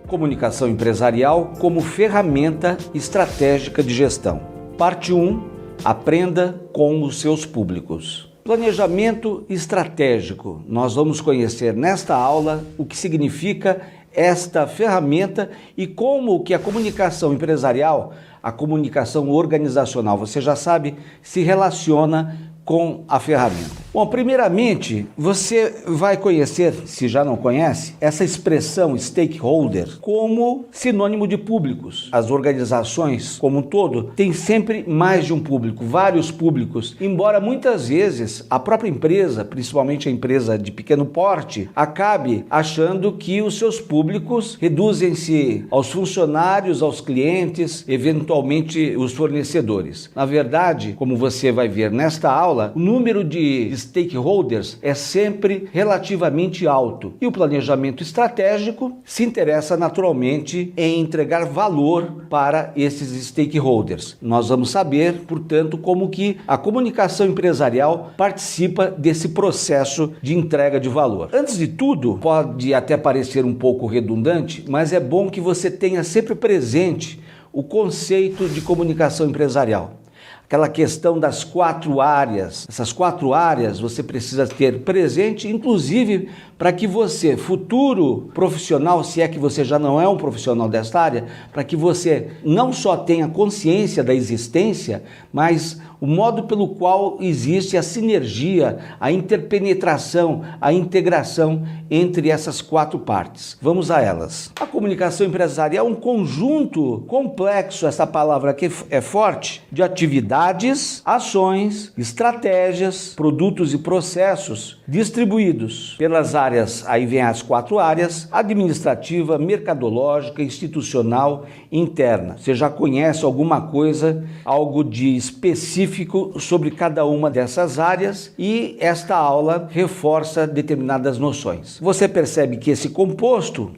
Comunicação empresarial como ferramenta estratégica de gestão. Parte 1. Aprenda com os seus públicos. Planejamento estratégico. Nós vamos conhecer nesta aula o que significa esta ferramenta e como que a comunicação empresarial, a comunicação organizacional, você já sabe, se relaciona com a ferramenta. Bom, primeiramente, você vai conhecer, se já não conhece, essa expressão stakeholder como sinônimo de públicos. As organizações, como um todo, têm sempre mais de um público, vários públicos, embora muitas vezes a própria empresa, principalmente a empresa de pequeno porte, acabe achando que os seus públicos reduzem-se aos funcionários, aos clientes, eventualmente os fornecedores. Na verdade, como você vai ver nesta aula, o número de stakeholders é sempre relativamente alto e o planejamento estratégico se interessa naturalmente em entregar valor para esses stakeholders. Nós vamos saber, portanto, como que a comunicação empresarial participa desse processo de entrega de valor. Antes de tudo, pode até parecer um pouco redundante, mas é bom que você tenha sempre presente o conceito de comunicação empresarial. Aquela questão das 4 áreas. Essas 4 áreas você precisa ter presente, inclusive para que você, futuro profissional, se é que você já não é um profissional desta área, para que você não só tenha consciência da existência, mas o modo pelo qual existe a sinergia, a interpenetração, a integração entre essas 4 partes. Vamos a elas. A comunicação empresarial é um conjunto complexo, essa palavra aqui é forte, de atividades, ações, estratégias, produtos e processos distribuídos pelas áreas, aí vem as 4 áreas: administrativa, mercadológica, institucional e interna. Você já conhece alguma coisa, algo de específico sobre cada uma dessas áreas e esta aula reforça determinadas noções. Você percebe que esse composto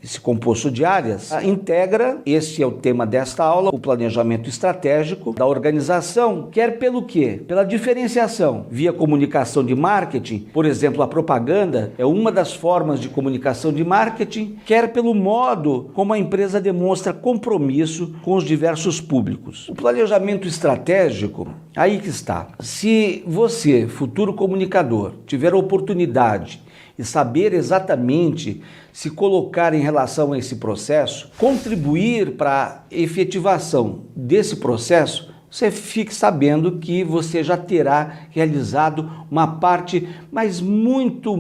de áreas, integra, esse é o tema desta aula, o planejamento estratégico da organização, quer pelo quê? Pela diferenciação via comunicação de marketing, por exemplo, a propaganda é uma das formas de comunicação de marketing, quer pelo modo como a empresa demonstra compromisso com os diversos públicos. O planejamento estratégico, aí que está. Se você, futuro comunicador, tiver a oportunidade e saber exatamente se colocar em relação a esse processo, contribuir para a efetivação desse processo, você fique sabendo que você já terá realizado uma parte, mas muito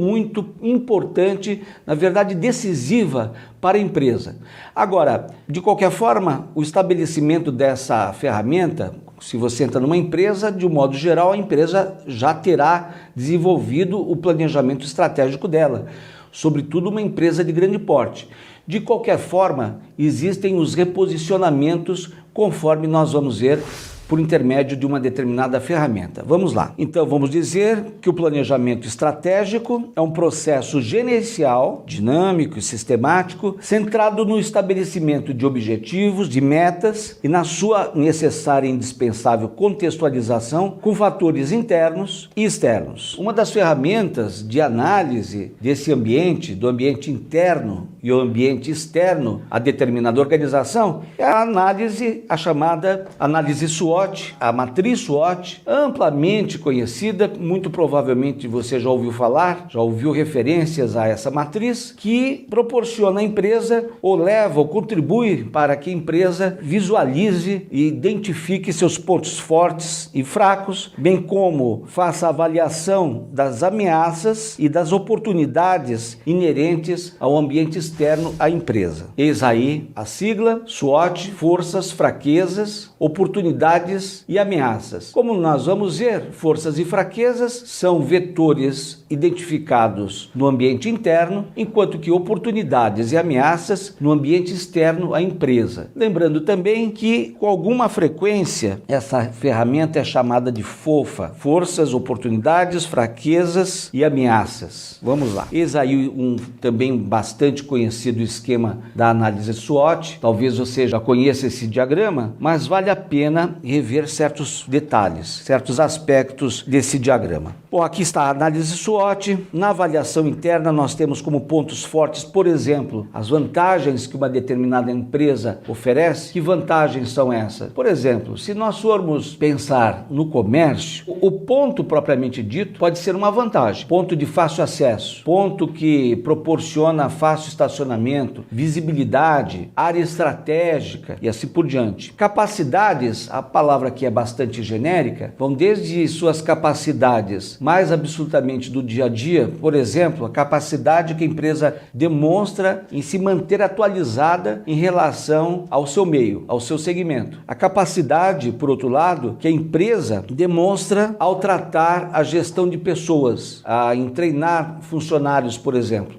importante, na verdade decisiva para a empresa. Agora, de qualquer forma, o estabelecimento dessa ferramenta, se você entra numa empresa, de um modo geral, a empresa já terá desenvolvido o planejamento estratégico dela, sobretudo uma empresa de grande porte. De qualquer forma, existem os reposicionamentos, conforme nós vamos ver, por intermédio de uma determinada ferramenta. Vamos lá. Então, vamos dizer que o planejamento estratégico é um processo gerencial, dinâmico e sistemático, centrado no estabelecimento de objetivos, de metas e na sua necessária e indispensável contextualização com fatores internos e externos. Uma das ferramentas de análise desse ambiente, do ambiente interno e o ambiente externo a determinada organização, é a análise, a chamada análise SWOT, a matriz SWOT, amplamente conhecida, muito provavelmente você já ouviu falar, já ouviu referências a essa matriz, que proporciona à empresa ou leva ou contribui para que a empresa visualize e identifique seus pontos fortes e fracos, bem como faça a avaliação das ameaças e das oportunidades inerentes ao ambiente externo à empresa. Eis aí a sigla SWOT: forças, fraquezas, oportunidades e ameaças. Como nós vamos ver, forças e fraquezas são vetores identificados no ambiente interno, enquanto que oportunidades e ameaças no ambiente externo à empresa. Lembrando também que, com alguma frequência, essa ferramenta é chamada de FOFA: forças, oportunidades, fraquezas e ameaças. Vamos lá. Eis aí um também bastante conhecido conhecido esquema da análise SWOT. Talvez você já conheça esse diagrama, mas vale a pena rever certos detalhes, certos aspectos desse diagrama. Bom, aqui está a análise SWOT. Na avaliação interna nós temos como pontos fortes, por exemplo, as vantagens que uma determinada empresa oferece. Que vantagens são essas? Por exemplo, se nós formos pensar no comércio, o ponto propriamente dito pode ser uma vantagem. Ponto de fácil acesso, ponto que proporciona fácil estacionamento, visibilidade, área estratégica e assim por diante. Capacidades, a palavra aqui é bastante genérica, vão desde suas capacidades mais absolutamente do dia a dia, por exemplo, a capacidade que a empresa demonstra em se manter atualizada em relação ao seu meio, ao seu segmento. A capacidade, por outro lado, que a empresa demonstra ao tratar a gestão de pessoas, em treinar funcionários, por exemplo,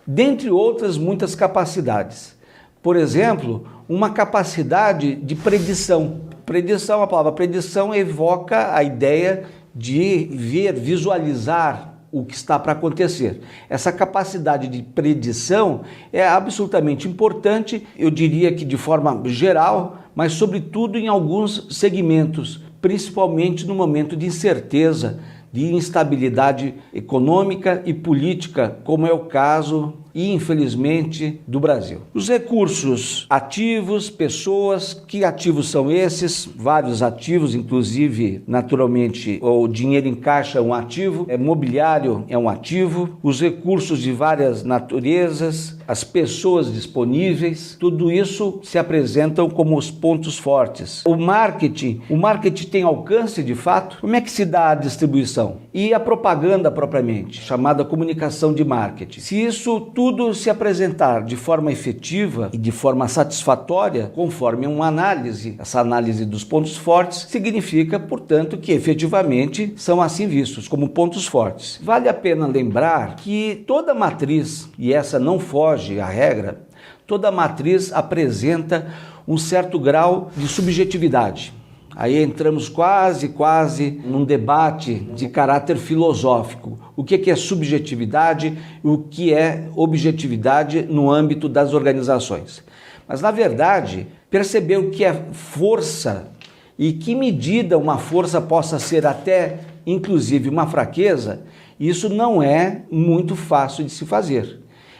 dentre outras muitas capacidades. Por exemplo, uma capacidade de predição. Predição, a palavra predição evoca a ideia de ver, visualizar o que está para acontecer. Essa capacidade de predição é absolutamente importante, eu diria que de forma geral, mas sobretudo em alguns segmentos, principalmente no momento de incerteza, de instabilidade econômica e política, como é o caso, infelizmente, do Brasil. Os recursos ativos, pessoas, que ativos são esses? Vários ativos, inclusive, naturalmente, o dinheiro em caixa é um ativo, mobiliário é um ativo, os recursos de várias naturezas, as pessoas disponíveis, tudo isso se apresentam como os pontos fortes. O marketing tem alcance de fato? Como é que se dá a distribuição? E a propaganda propriamente, chamada comunicação de marketing. Se isso tudo se apresentar de forma efetiva e de forma satisfatória, conforme uma análise, essa análise dos pontos fortes, significa, portanto, que efetivamente são assim vistos como pontos fortes. Vale a pena lembrar que toda matriz, e essa não foge à regra, toda matriz apresenta um certo grau de subjetividade. Aí entramos quase num debate de caráter filosófico. O que é subjetividade e o que é objetividade no âmbito das organizações. Mas, na verdade, perceber o que é força e que medida uma força possa ser até, inclusive, uma fraqueza, isso não é muito fácil de se fazer.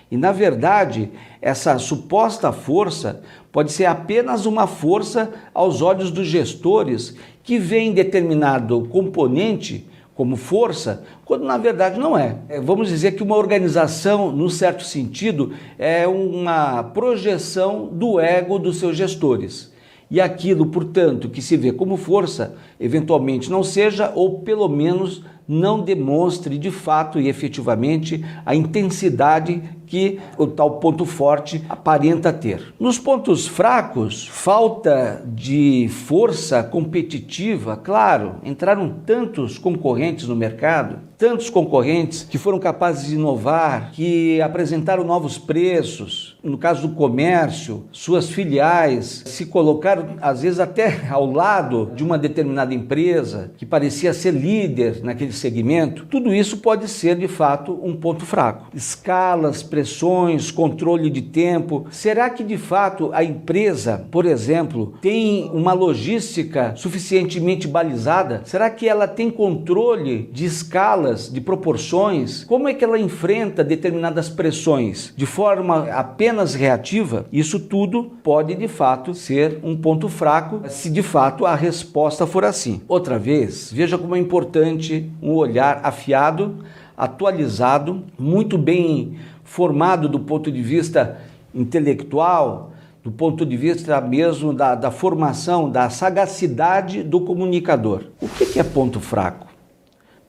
E, na verdade, essa suposta força pode ser apenas uma força aos olhos dos gestores que veem determinado componente como força, quando na verdade não é. Vamos dizer que uma organização, num certo sentido, é uma projeção do ego dos seus gestores. E aquilo, portanto, que se vê como força, eventualmente não seja, ou pelo menos não demonstre de fato e efetivamente a intensidade que o tal ponto forte aparenta ter. Nos pontos fracos, falta de força competitiva, claro, entraram tantos concorrentes no mercado, tantos concorrentes que foram capazes de inovar, que apresentaram novos preços, no caso do comércio, suas filiais se colocaram às vezes até ao lado de uma determinada empresa que parecia ser líder naquele segmento. Tudo isso pode ser de fato um ponto fraco. Escalas, pressões, controle de tempo. Será que de fato a empresa, por exemplo, tem uma logística suficientemente balizada? Será que ela tem controle de escalas, de proporções? Como é que ela enfrenta determinadas pressões? De forma apenas reativa? Isso tudo pode de fato ser um ponto fraco, se de fato a resposta for assim. Outra vez, veja como é importante um olhar afiado, atualizado, muito bem formado do ponto de vista intelectual, do ponto de vista mesmo da formação, da sagacidade do comunicador. O que é ponto fraco?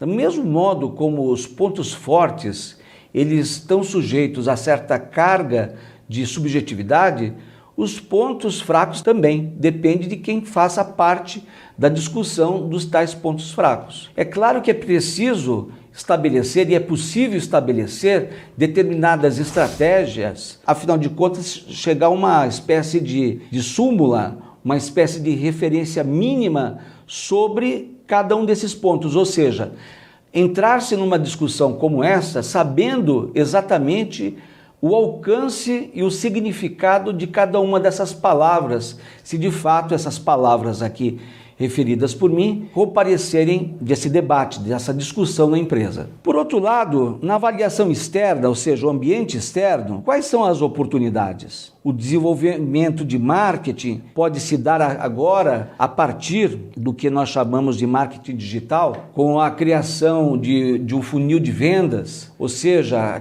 Do mesmo modo como os pontos fortes, eles estão sujeitos a certa carga de subjetividade, os pontos fracos também, depende de quem faça parte da discussão dos tais pontos fracos. É claro que é preciso estabelecer e é possível estabelecer determinadas estratégias, afinal de contas, chegar a uma espécie de súmula, uma espécie de referência mínima sobre cada um desses pontos, ou seja, entrar-se numa discussão como essa, sabendo exatamente o alcance e o significado de cada uma dessas palavras, se de fato essas palavras aqui referidas por mim comparecerem desse debate, dessa discussão na empresa. Por outro lado, na avaliação externa, ou seja, o ambiente externo, quais são as oportunidades? O desenvolvimento de marketing pode se dar agora a partir do que nós chamamos de marketing digital, com a criação de um funil de vendas, ou seja,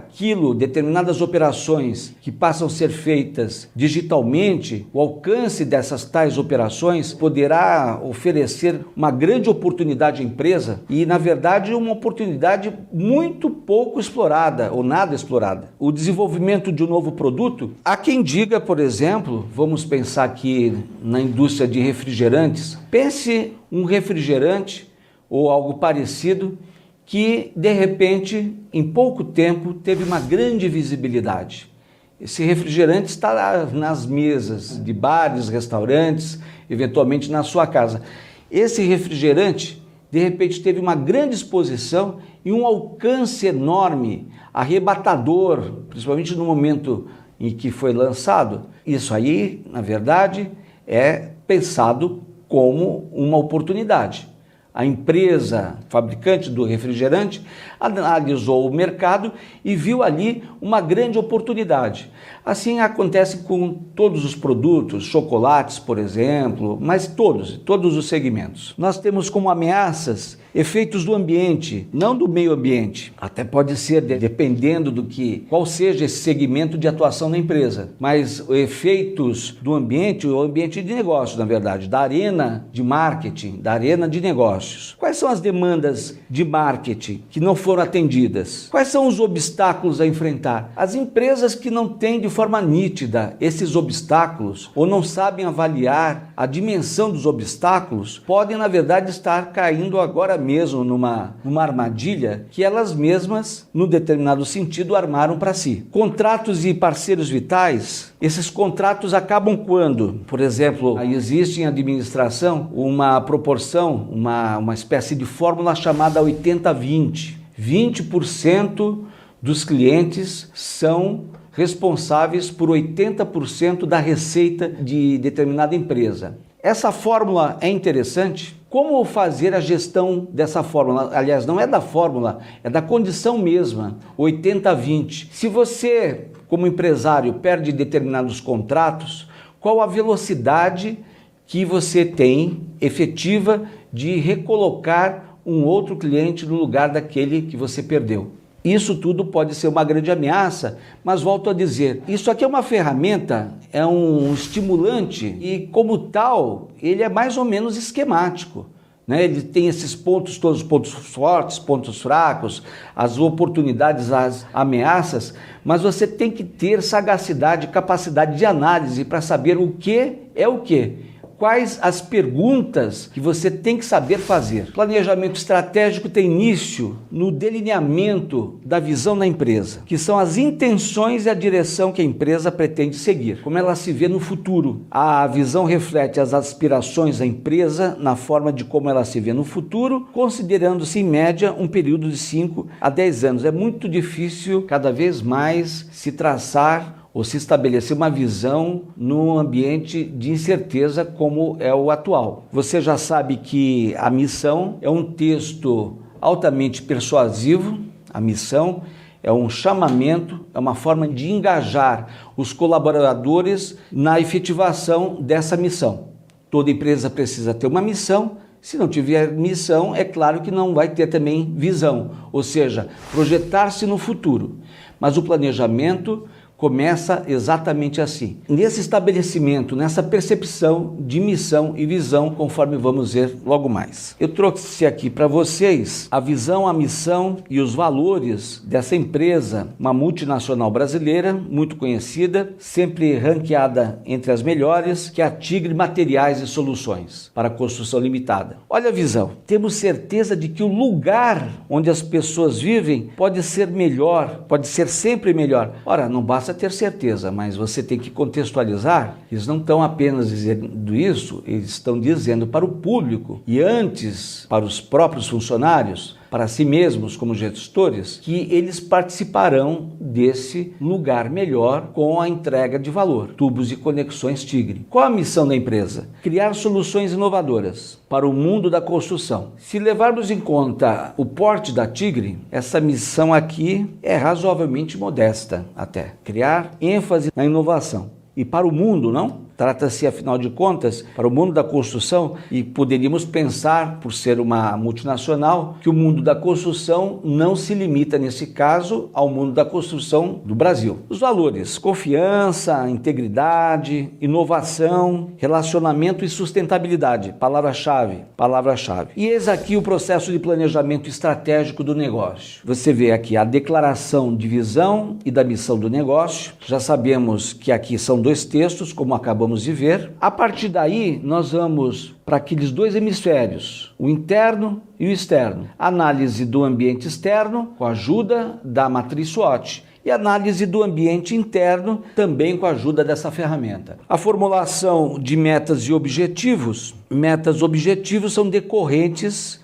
determinadas operações que passam a ser feitas digitalmente, o alcance dessas tais operações poderá oferecer uma grande oportunidade à empresa e, na verdade, uma oportunidade muito pouco explorada ou nada explorada. O desenvolvimento de um novo produto, há quem diga, por exemplo, vamos pensar aqui na indústria de refrigerantes, pense um refrigerante ou algo parecido que, de repente, em pouco tempo, teve uma grande visibilidade. Esse refrigerante está lá nas mesas de bares, restaurantes, eventualmente na sua casa. Esse refrigerante, de repente, teve uma grande exposição e um alcance enorme, arrebatador, principalmente no momento em que foi lançado. Isso aí, na verdade, é pensado como uma oportunidade. A empresa fabricante do refrigerante analisou o mercado e viu ali uma grande oportunidade. Assim acontece com todos os produtos, chocolates, por exemplo, mas todos os segmentos. Nós temos como ameaças efeitos do ambiente, não do meio ambiente. Até pode ser, dependendo qual seja esse segmento de atuação da empresa. Mas efeitos do ambiente, o ambiente de negócio, na verdade, da arena de marketing, da arena de negócios. Quais são as demandas de marketing que não foram atendidas? Quais são os obstáculos a enfrentar? As empresas que não têm de forma nítida esses obstáculos ou não sabem avaliar a dimensão dos obstáculos podem, na verdade, estar caindo agora mesmo numa armadilha que elas mesmas, num determinado sentido, armaram para si. Contratos e parceiros vitais, esses contratos acabam quando, por exemplo, existe em administração uma proporção, uma espécie de fórmula chamada 80-20. 20% dos clientes são responsáveis por 80% da receita de determinada empresa. Essa fórmula é interessante. Como fazer a gestão dessa fórmula? Aliás, não é da fórmula, é da condição mesma, 80-20. Se você, como empresário, perde determinados contratos, qual a velocidade que você tem efetiva de recolocar um outro cliente no lugar daquele que você perdeu? Isso tudo pode ser uma grande ameaça, mas volto a dizer, isso aqui é uma ferramenta, é um estimulante e, como tal, ele é mais ou menos esquemático, né? Ele tem esses pontos, todos os pontos fortes, pontos fracos, as oportunidades, as ameaças, mas você tem que ter sagacidade, capacidade de análise para saber o que é o que. Quais as perguntas que você tem que saber fazer? Planejamento estratégico tem início no delineamento da visão da empresa, que são as intenções e a direção que a empresa pretende seguir, como ela se vê no futuro. A visão reflete as aspirações da empresa na forma de como ela se vê no futuro, considerando-se em média um período de 5 a 10 anos. É muito difícil cada vez mais se traçar ou se estabelecer uma visão num ambiente de incerteza como é o atual. Você já sabe que a missão é um texto altamente persuasivo, a missão é um chamamento, é uma forma de engajar os colaboradores na efetivação dessa missão. Toda empresa precisa ter uma missão. Se não tiver missão, é claro que não vai ter também visão, ou seja, projetar-se no futuro. Mas o planejamento começa exatamente assim. Nesse estabelecimento, nessa percepção de missão e visão, conforme vamos ver logo mais. Eu trouxe aqui para vocês a visão, a missão e os valores dessa empresa, uma multinacional brasileira, muito conhecida, sempre ranqueada entre as melhores, que é a Tigre Materiais e Soluções para Construção Limitada. Olha a visão. Temos certeza de que o lugar onde as pessoas vivem pode ser melhor, pode ser sempre melhor. Ora, não basta ter certeza, mas você tem que contextualizar. Eles não estão apenas dizendo isso, eles estão dizendo para o público e antes para os próprios funcionários, para si mesmos como gestores que eles participarão desse lugar melhor com a entrega de valor. Tubos e Conexões Tigre. Qual a missão da empresa? Criar soluções inovadoras para o mundo da construção. Se levarmos em conta o porte da Tigre, essa missão aqui é razoavelmente modesta até. Criar ênfase na inovação. E para o mundo, não? Trata-se, afinal de contas, para o mundo da construção, e poderíamos pensar, por ser uma multinacional, que o mundo da construção não se limita, nesse caso, ao mundo da construção do Brasil. Os valores: confiança, integridade, inovação, relacionamento e sustentabilidade. Palavra-chave, palavra-chave. E eis aqui o processo de planejamento estratégico do negócio. Você vê aqui a declaração de visão e da missão do negócio. Já sabemos que aqui são dois textos, como acabamos de ver. A partir daí, nós vamos para aqueles dois hemisférios, o interno e o externo. Análise do ambiente externo, com a ajuda da matriz SWOT. E análise do ambiente interno, também com a ajuda dessa ferramenta. A formulação de metas e objetivos. Metas e objetivos são decorrentes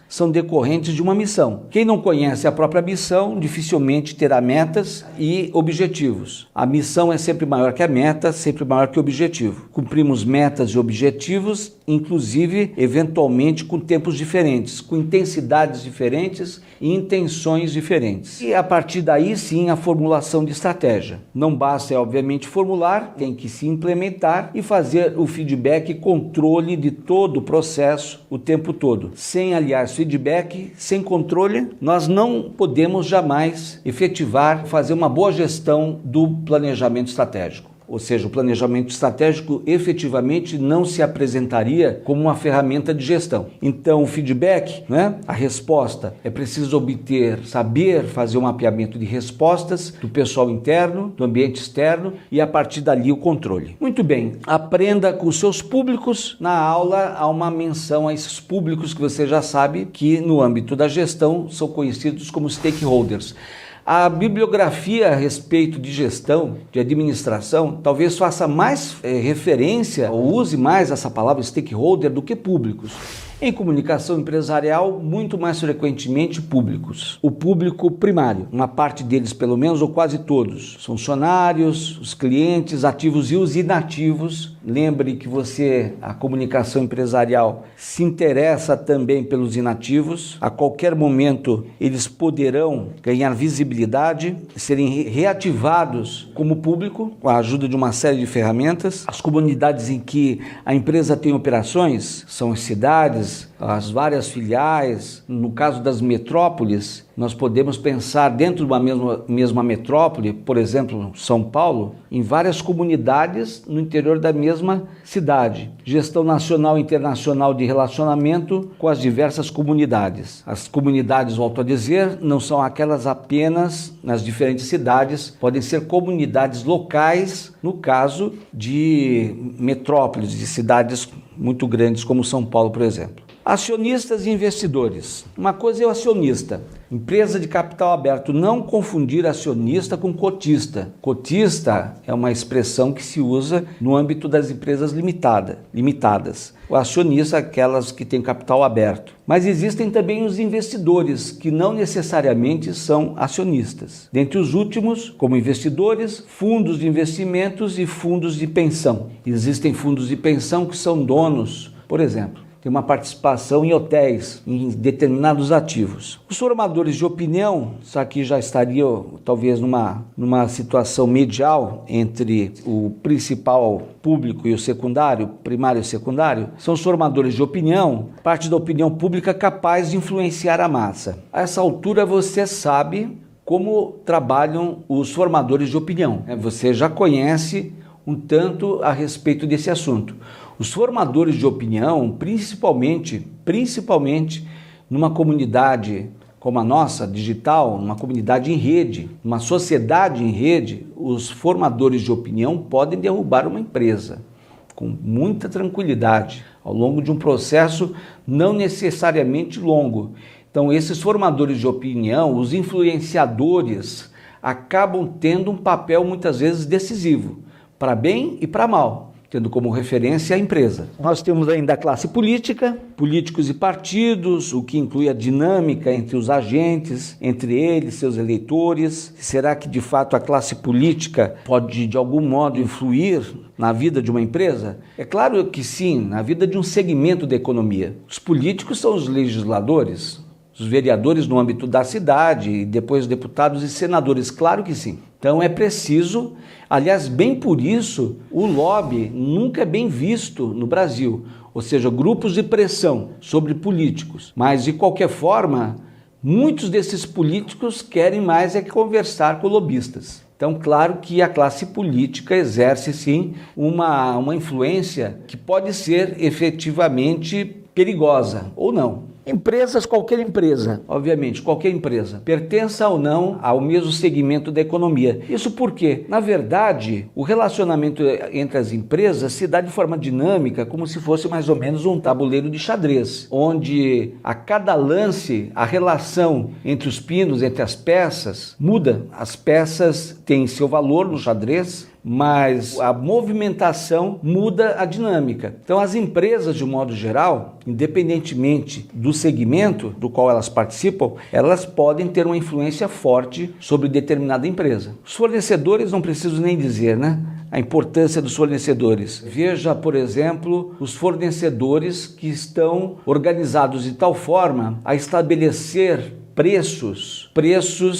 de uma missão. Quem não conhece a própria missão dificilmente terá metas e objetivos. A missão é sempre maior que a meta, sempre maior que o objetivo. Cumprimos metas e objetivos, inclusive, eventualmente, com tempos diferentes, com intensidades diferentes e intenções diferentes. E a partir daí, sim, a formulação de estratégia. Não basta, obviamente, formular, tem que se implementar e fazer o feedback e controle de todo o processo o tempo todo. Sem, aliás, feedback, sem controle, nós não podemos jamais efetivar, fazer uma boa gestão do planejamento estratégico. Ou seja, o planejamento estratégico efetivamente não se apresentaria como uma ferramenta de gestão. Então, o feedback, a resposta, é preciso obter, saber fazer um mapeamento de respostas do pessoal interno, do ambiente externo e, a partir dali, o controle. Muito bem, aprenda com os seus públicos. Na aula, há uma menção a esses públicos que você já sabe que, no âmbito da gestão, são conhecidos como stakeholders. A bibliografia a respeito de gestão, de administração, talvez faça mais referência ou use mais essa palavra stakeholder do que públicos. Em comunicação empresarial, muito mais frequentemente públicos. O público primário, uma parte deles pelo menos, ou quase todos. Os funcionários, os clientes, ativos e os inativos. Lembre que a comunicação empresarial, se interessa também pelos inativos. A qualquer momento, eles poderão ganhar visibilidade, serem reativados como público, com a ajuda de uma série de ferramentas. As comunidades em que a empresa tem operações, são as cidades, as várias filiais. No caso das metrópoles, nós podemos pensar dentro de uma mesma metrópole, por exemplo, São Paulo, em várias comunidades no interior da mesma cidade. Gestão nacional e internacional de relacionamento com as diversas comunidades. As comunidades, volto a dizer, não são aquelas apenas nas diferentes cidades, podem ser comunidades locais, no caso de metrópoles, de cidades muito grandes como São Paulo, por exemplo. Acionistas e investidores. Uma coisa é o acionista, empresa de capital aberto. Não confundir acionista com cotista. Cotista é uma expressão que se usa no âmbito das empresas limitadas. O acionista é aquelas que têm capital aberto. Mas existem também os investidores, que não necessariamente são acionistas. Dentre os últimos, como investidores, fundos de investimentos e fundos de pensão. Existem fundos de pensão que são donos, por exemplo, tem uma participação em hotéis, em determinados ativos. Os formadores de opinião, isso aqui já estaria talvez numa situação medial entre o principal público e o secundário, primário e secundário, são os formadores de opinião, parte da opinião pública capaz de influenciar a massa. A essa altura você sabe como trabalham os formadores de opinião. Você já conhece um tanto a respeito desse assunto. Os formadores de opinião, principalmente numa comunidade como a nossa, digital, numa comunidade em rede, uma sociedade em rede, os formadores de opinião podem derrubar uma empresa com muita tranquilidade, ao longo de um processo não necessariamente longo. Então, esses formadores de opinião, os influenciadores, acabam tendo um papel muitas vezes decisivo, para bem e para mal. tendo como referência a empresa. Nós temos ainda a classe política, políticos e partidos, o que inclui a dinâmica entre os agentes, entre eles, seus eleitores. Será que de fato a classe política pode de algum modo influir na vida de uma empresa? É claro que sim, na vida de um segmento da economia. Os políticos são os legisladores, os vereadores no âmbito da cidade, e depois deputados e senadores, claro que sim. Então é preciso, aliás, bem por isso, o lobby nunca é bem visto no Brasil, ou seja, grupos de pressão sobre políticos. Mas, de qualquer forma, muitos desses políticos querem mais é que conversar com lobistas. Então, claro que a classe política exerce, sim, uma influência que pode ser efetivamente perigosa ou não. Empresas, qualquer empresa, obviamente, qualquer empresa, pertença ou não ao mesmo segmento da economia. Isso porque, na verdade, o relacionamento entre as empresas se dá de forma dinâmica, como se fosse mais ou menos um tabuleiro de xadrez, onde a cada lance, a relação entre os pinos, entre as peças, muda. As peças têm seu valor no xadrez, mas a movimentação muda a dinâmica. Então, as empresas, de um modo geral, independentemente do segmento do qual elas participam, elas podem ter uma influência forte sobre determinada empresa. Os fornecedores, não preciso nem dizer, né? A importância dos fornecedores. Veja, por exemplo, os fornecedores que estão organizados de tal forma a estabelecer preços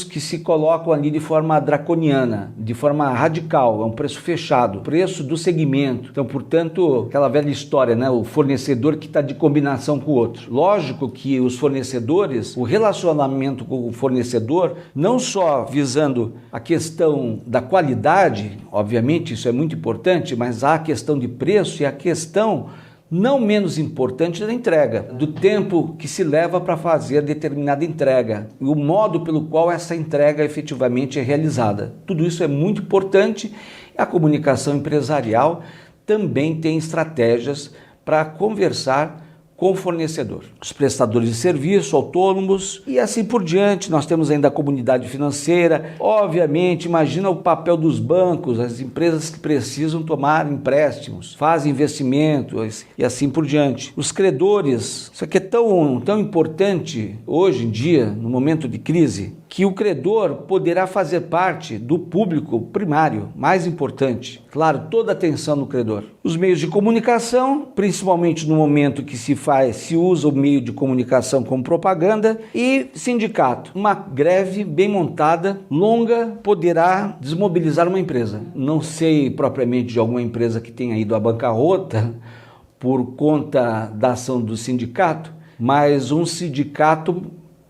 que se colocam ali de forma draconiana, de forma radical, é um preço fechado, preço do segmento. Então, portanto, aquela velha história, né? O fornecedor que está de combinação com o outro. Lógico que os fornecedores, o relacionamento com o fornecedor, não só visando a questão da qualidade, obviamente isso é muito importante, mas há a questão de preço e a questão não menos importante da entrega, do tempo que se leva para fazer determinada entrega e o modo pelo qual essa entrega efetivamente é realizada. Tudo isso é muito importante. A comunicação empresarial também tem estratégias para conversar com o fornecedor, os prestadores de serviço, autônomos e assim por diante. Nós temos ainda a comunidade financeira. Obviamente, imagina o papel dos bancos, as empresas que precisam tomar empréstimos, fazem investimentos e assim por diante. Os credores, isso aqui é tão importante hoje em dia, no momento de crise, que o credor poderá fazer parte do público primário, mais importante. Claro, toda a atenção no credor. Os meios de comunicação, principalmente no momento que se usa o meio de comunicação como propaganda, e sindicato. Uma greve bem montada, longa, poderá desmobilizar uma empresa. Não sei propriamente de alguma empresa que tenha ido à bancarrota por conta da ação do sindicato, mas um sindicato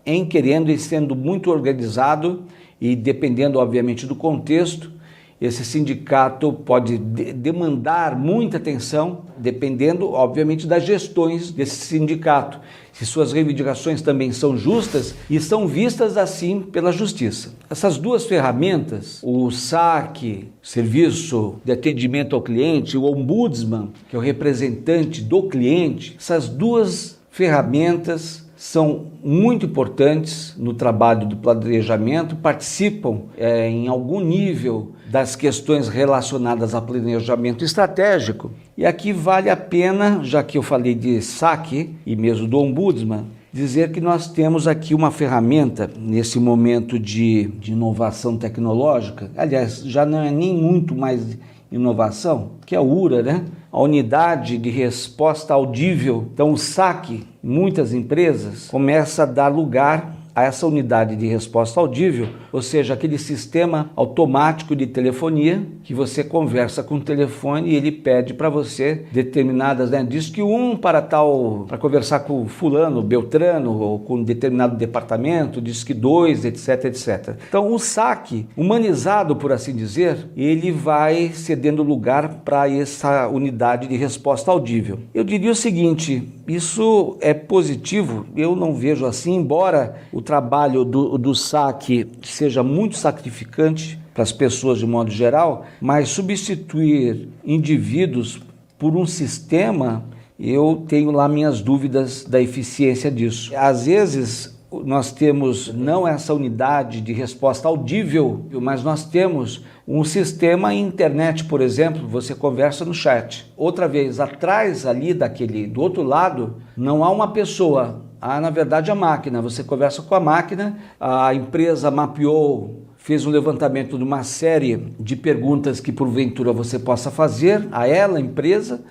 em querendo e sendo muito organizado e dependendo, obviamente, do contexto, esse sindicato pode demandar muita atenção, dependendo, obviamente, das gestões desse sindicato. Se suas reivindicações também são justas e são vistas assim pela justiça. Essas duas ferramentas, o SAC, Serviço de Atendimento ao Cliente, o Ombudsman, que é o representante do cliente, essas duas ferramentas são muito importantes no trabalho do planejamento, participam em algum nível das questões relacionadas a planejamento estratégico. E aqui vale a pena, já que eu falei de SAC e mesmo do Ombudsman, dizer que nós temos aqui uma ferramenta nesse momento de inovação tecnológica. Aliás, já não é nem muito mais inovação, que é a URA, né? A unidade de resposta audível. Então o SAC, muitas empresas, começa a dar lugar a essa unidade de resposta audível, ou seja, aquele sistema automático de telefonia que você conversa com o telefone e ele pede para você determinadas, né? Diz que para conversar com fulano, beltrano, ou com determinado departamento, diz que 2, etc, etc. Então o SAC, humanizado por assim dizer, ele vai cedendo lugar para essa unidade de resposta audível. Eu diria o seguinte, isso é positivo, eu não vejo assim, embora o trabalho do SAC seja muito sacrificante para as pessoas de modo geral, mas substituir indivíduos por um sistema, eu tenho lá minhas dúvidas da eficiência disso. Às vezes, nós temos não essa unidade de resposta audível, mas nós temos um sistema internet, por exemplo, você conversa no chat. Outra vez, atrás ali do outro lado, não há uma pessoa, há na verdade a máquina. Você conversa com a máquina, a empresa mapeou, fez um levantamento de uma série de perguntas que porventura você possa fazer a ela, a empresa,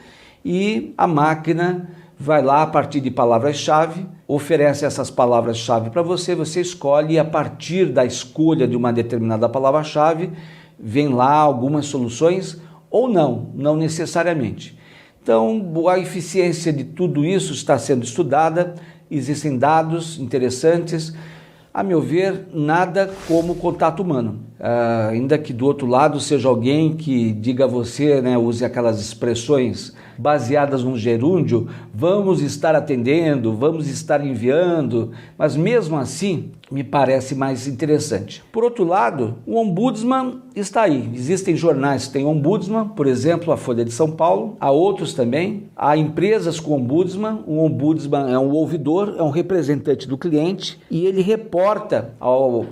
e a máquina vai lá a partir de palavras-chave, oferece essas palavras-chave para você, você escolhe e a partir da escolha de uma determinada palavra-chave, vem lá algumas soluções ou não necessariamente. Então, a eficiência de tudo isso está sendo estudada, existem dados interessantes. A meu ver, nada como contato humano. Ainda que do outro lado seja alguém que diga a você, use aquelas expressões baseadas num gerúndio, vamos estar atendendo, vamos estar enviando, mas mesmo assim me parece mais interessante. Por outro lado, o ombudsman está aí. Existem jornais que têm ombudsman, por exemplo, a Folha de São Paulo, há outros também, há empresas com ombudsman. O ombudsman é um ouvidor, é um representante do cliente e ele reporta aos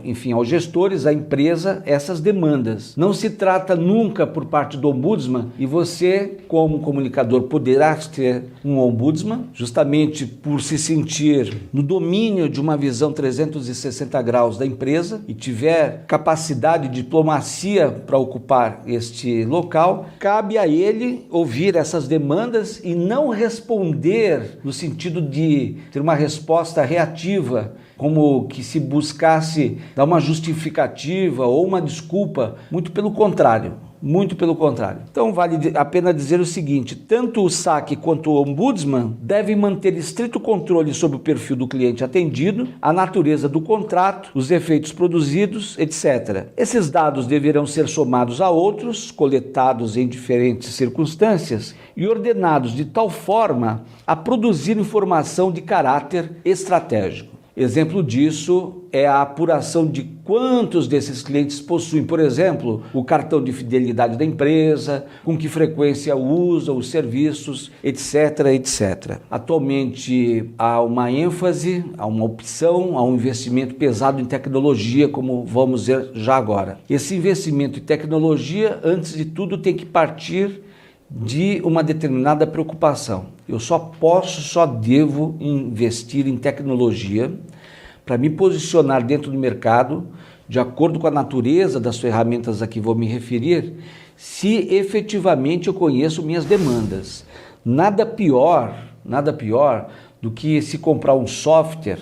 gestores, à empresa, essas demandas. Não se trata nunca por parte do ombudsman e você, como comunicador, poderá ter um ombudsman, justamente por se sentir no domínio de uma visão 360 graus da empresa e tiver capacidade de diplomacia para ocupar este local, cabe a ele ouvir essas demandas e não responder no sentido de ter uma resposta reativa, como que se buscasse dar uma justificativa ou uma desculpa, muito pelo contrário. Muito pelo contrário. Então vale a pena dizer o seguinte, tanto o SAC quanto o ombudsman devem manter estrito controle sobre o perfil do cliente atendido, a natureza do contrato, os efeitos produzidos, etc. Esses dados deverão ser somados a outros, coletados em diferentes circunstâncias e ordenados de tal forma a produzir informação de caráter estratégico. Exemplo disso é a apuração de quantos desses clientes possuem, por exemplo, o cartão de fidelidade da empresa, com que frequência usa os serviços, etc, etc. Atualmente há uma ênfase, há uma opção, há um investimento pesado em tecnologia, como vamos ver já agora. Esse investimento em tecnologia, antes de tudo, tem que partir de uma determinada preocupação. Eu só devo investir em tecnologia para me posicionar dentro do mercado, de acordo com a natureza das ferramentas a que vou me referir, se efetivamente eu conheço minhas demandas. Nada pior do que se comprar um software,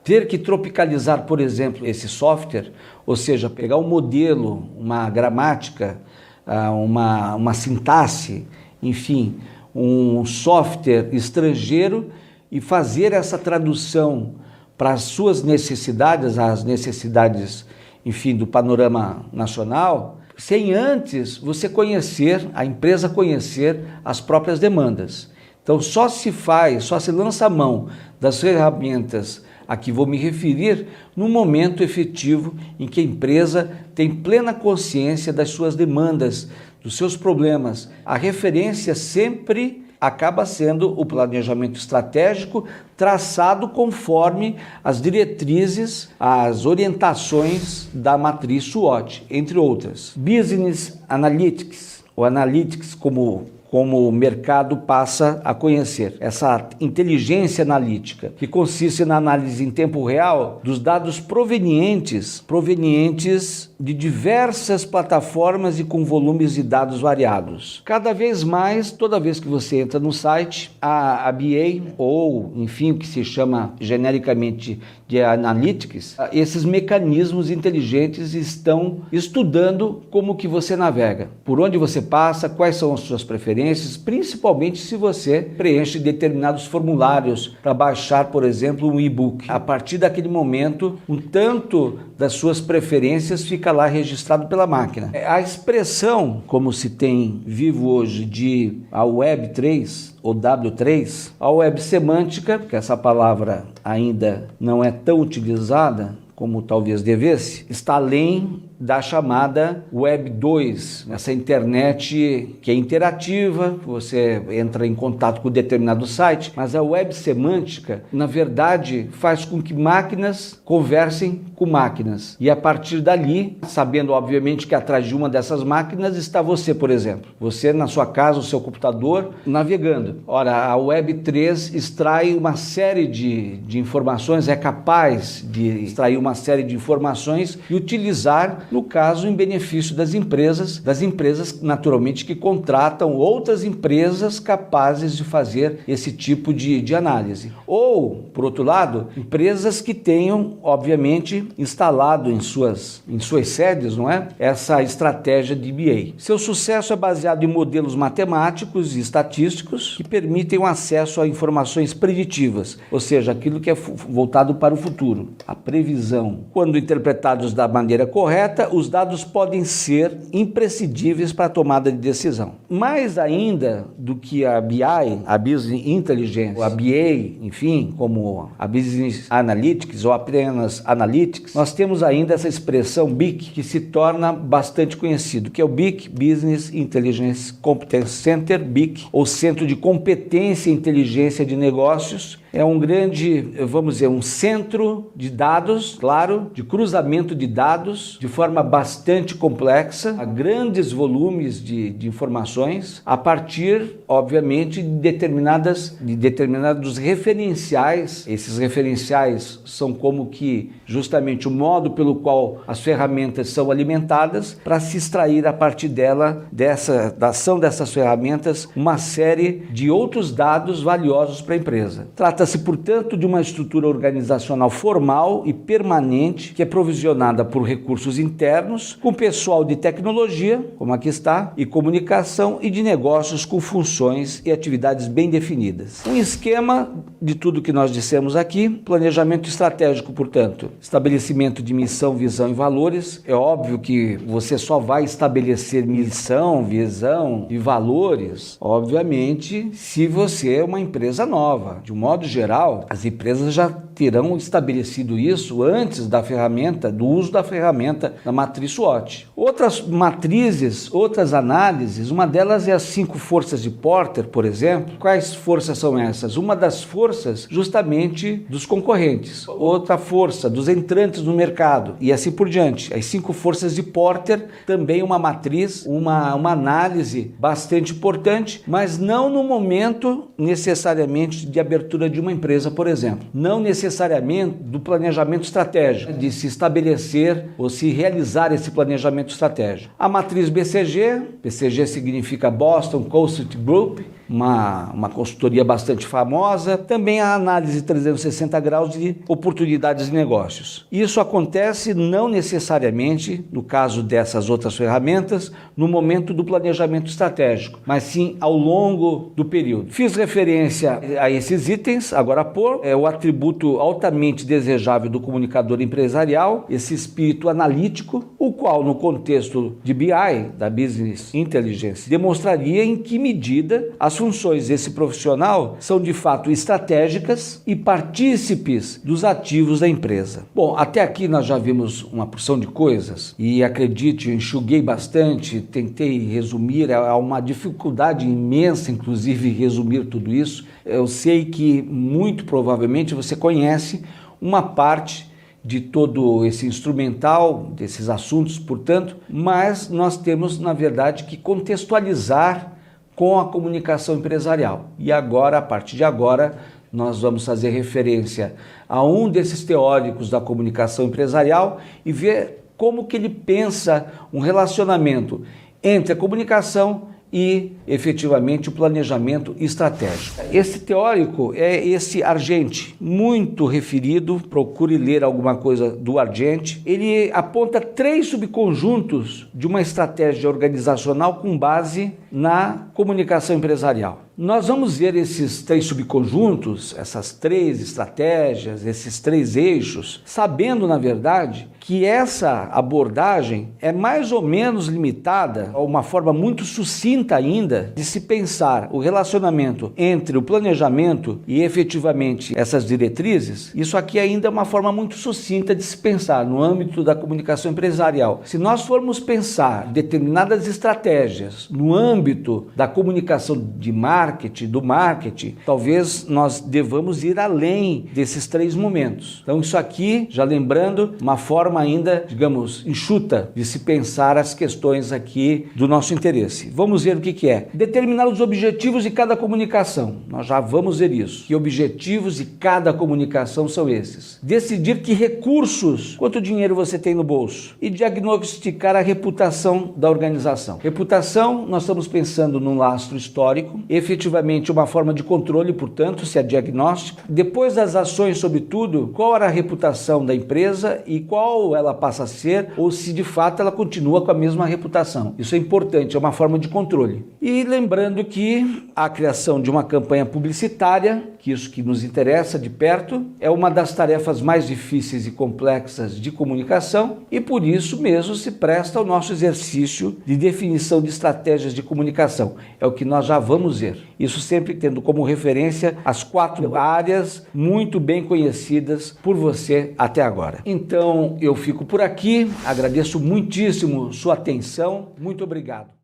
ter que tropicalizar, por exemplo, esse software, ou seja, pegar um modelo, uma gramática, uma sintaxe, enfim, um software estrangeiro e fazer essa tradução para as suas necessidades, as necessidades, enfim, do panorama nacional, sem antes você conhecer, a empresa conhecer as próprias demandas. Então só se lança a mão das ferramentas a que vou me referir no momento efetivo em que a empresa tem plena consciência das suas demandas, dos seus problemas. A referência sempre acaba sendo o planejamento estratégico traçado conforme as diretrizes, as orientações da matriz SWOT, entre outras. Business Analytics, ou Analytics como o mercado passa a conhecer. Essa inteligência analítica, que consiste na análise em tempo real dos dados provenientes de diversas plataformas e com volumes de dados variados. Cada vez mais, toda vez que você entra no site, a BA, ou enfim, o que se chama genericamente de Analytics, esses mecanismos inteligentes estão estudando como que você navega, por onde você passa, quais são as suas preferências, principalmente se você preenche determinados formulários para baixar, por exemplo, um e-book. A partir daquele momento, um tanto das suas preferências fica lá registrado pela máquina. A expressão, como se tem vivo hoje, de a Web 3 ou W3, a web semântica, que essa palavra ainda não é tão utilizada como talvez devesse, está além da chamada Web 2, essa internet que é interativa, você entra em contato com determinado site, mas a web semântica, na verdade, faz com que máquinas conversem com máquinas. E a partir dali, sabendo obviamente que atrás de uma dessas máquinas está você, por exemplo. Você na sua casa, o seu computador, navegando. Ora, a Web 3 extrai uma série de informações, é capaz de extrair uma série de informações e utilizar, no caso, em benefício das empresas naturalmente que contratam outras empresas capazes de fazer esse tipo de análise. Ou, por outro lado, empresas que tenham, obviamente, instalado em suas sedes, não é? Essa estratégia de BA. Seu sucesso é baseado em modelos matemáticos e estatísticos que permitem o acesso a informações preditivas, ou seja, aquilo que é voltado para o futuro, a previsão. Quando interpretados da maneira correta, os dados podem ser imprescindíveis para a tomada de decisão. Mais ainda do que a BI, a Business Intelligence, a BA, enfim, como a Business Analytics ou apenas Analytics, nós temos ainda essa expressão BIC, que se torna bastante conhecido, que é o BIC, Business Intelligence Competence Center, BIC, ou Centro de Competência e Inteligência de Negócios. É um grande, vamos dizer, um centro de dados, claro, de cruzamento de dados de forma bastante complexa, a grandes volumes de informações, a partir, obviamente, de determinados referenciais. Esses referenciais são como que justamente o modo pelo qual as ferramentas são alimentadas para se extrair a partir da ação dessas ferramentas uma série de outros dados valiosos para a empresa. Trata-se, portanto, de uma estrutura organizacional formal e permanente que é provisionada por recursos internos, com pessoal de tecnologia, como aqui está, e comunicação e de negócios com funções e atividades bem definidas. Um esquema de tudo que nós dissemos aqui, planejamento estratégico, portanto, estabelecimento de missão, visão e valores. É óbvio que você só vai estabelecer missão, visão e valores, obviamente, se você é uma empresa nova. De um modo geral, as empresas já terão estabelecido isso antes da ferramenta, do uso da ferramenta da matriz SWOT. Outras matrizes, outras análises, uma delas é as 5 forças de Porter, por exemplo. Quais forças são essas? Uma das forças, justamente, dos concorrentes. Outra força, dos entrantes no mercado. E assim por diante. As 5 forças de Porter, também uma matriz, uma análise bastante importante, mas não no momento necessariamente de abertura de uma empresa, por exemplo. Não necessariamente do planejamento estratégico, de se estabelecer ou se realizar esse planejamento estratégico. A matriz BCG significa Boston Consulting Group, uma consultoria bastante famosa, também a análise 360 graus de oportunidades de negócios. Isso acontece não necessariamente, no caso dessas outras ferramentas, no momento do planejamento estratégico, mas sim ao longo do período. Fiz referência a esses itens, agora há pouco, é o atributo altamente desejável do comunicador empresarial, esse espírito analítico, o qual no contexto de BI, da Business Intelligence, demonstraria em que medida as funções desse profissional são de fato estratégicas e partícipes dos ativos da empresa. Bom, até aqui nós já vimos uma porção de coisas e acredite, eu enxuguei bastante, tentei resumir, há uma dificuldade imensa, inclusive, resumir tudo isso. Eu sei que muito provavelmente você conhece uma parte de todo esse instrumental, desses assuntos, portanto, mas nós temos, na verdade, que contextualizar com a comunicação empresarial. E agora, a partir de agora, nós vamos fazer referência a um desses teóricos da comunicação empresarial e ver como que ele pensa um relacionamento entre a comunicação e, efetivamente, o planejamento estratégico. Esse teórico é esse Argente, muito referido, procure ler alguma coisa do Argente. Ele aponta 3 subconjuntos de uma estratégia organizacional com base na comunicação empresarial. Nós vamos ver esses 3 subconjuntos, essas 3 estratégias, esses 3 eixos, sabendo, na verdade, que essa abordagem é mais ou menos limitada a uma forma muito sucinta ainda de se pensar o relacionamento entre o planejamento e efetivamente essas diretrizes. Isso aqui ainda é uma forma muito sucinta de se pensar no âmbito da comunicação empresarial. Se nós formos pensar determinadas estratégias no âmbito da comunicação de marketing, do marketing, talvez nós devamos ir além desses 3 momentos. Então isso aqui, já lembrando, uma forma ainda, digamos, enxuta de se pensar as questões aqui do nosso interesse. Vamos ver o que é. Determinar os objetivos de cada comunicação. Nós já vamos ver isso. Que objetivos de cada comunicação são esses. Decidir que recursos, quanto dinheiro você tem no bolso. E diagnosticar a reputação da organização. Reputação, nós estamos pensando num lastro histórico, efetivamente uma forma de controle, portanto, se é diagnóstico. Depois das ações, sobretudo, qual era a reputação da empresa e qual ela passa a ser, ou se de fato ela continua com a mesma reputação. Isso é importante, é uma forma de controle. E lembrando que a criação de uma campanha publicitária, que isso que nos interessa de perto, é uma das tarefas mais difíceis e complexas de comunicação e por isso mesmo se presta ao nosso exercício de definição de estratégias de comunicação. É o que nós já vamos ver. Isso sempre tendo como referência as 4 áreas muito bem conhecidas por você até agora. Então eu fico por aqui, agradeço muitíssimo sua atenção, muito obrigado.